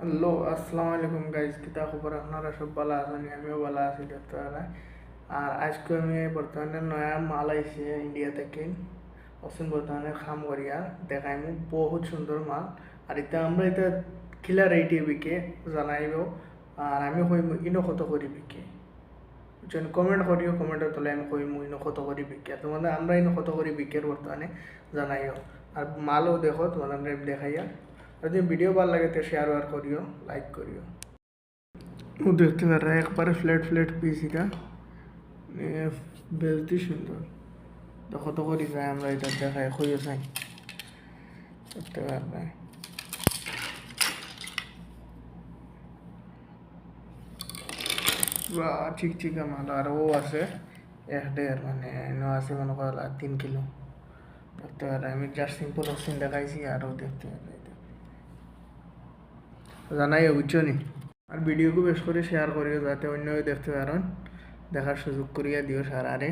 Hello, আসসালামু আলাইকুম guys. কিতা খবর? আপনারা সব ভালো আছেন? আমিও ভালো আছি দেখতে পারা। আর আজকে আমি বর্তমানে নয়া মাল আইছে ইন্ডিয়া থেকে অসীম বর্তমানে খাম করিয়া দেখাই মোক বহুত সুন্দর মাল। আর এটা আমরা এটা কিলা রেটে বিকে জানাইব। আর আমি কইম ইনো কত করে বিকে, বুঝছেন? কমেন্ট করিও, কমেন্টের তলে আমি কইম ইনো কত করে বিকে। তোমাদের আমরা ইনো কত করে বিকের বর্তমানে জানাইও। আর মালও দেখো তোমাদের দেখাইয়া। যদি ভিডিও ভালো লাগে তো শেয়ার আর করিও, লাইক করিও। ও দেখতে পারা একবারে ফ্ল্যাট ফ্ল্যাট পিস এটা বেশি সুন্দর। তো কত করি যায় আমরা এটা দেখাই খুঁজে চাই দেখতে পারবে। বা চিকচিকা মাল। আর ও আছে 1.5 মানে এনে আছে মনে করো 3 কিলো দেখতে পারে। আমি জাস্ট সিম্পল অপশন দেখাইছি আরও দেখতে পারে এটা জানাই বুঝছো নি। আর ভিডিওকে বেশ করে শেয়ার করিও যাতে অন্যও দেখতে পারেন, দেখার সুযোগ করিয়া দিও সারারে।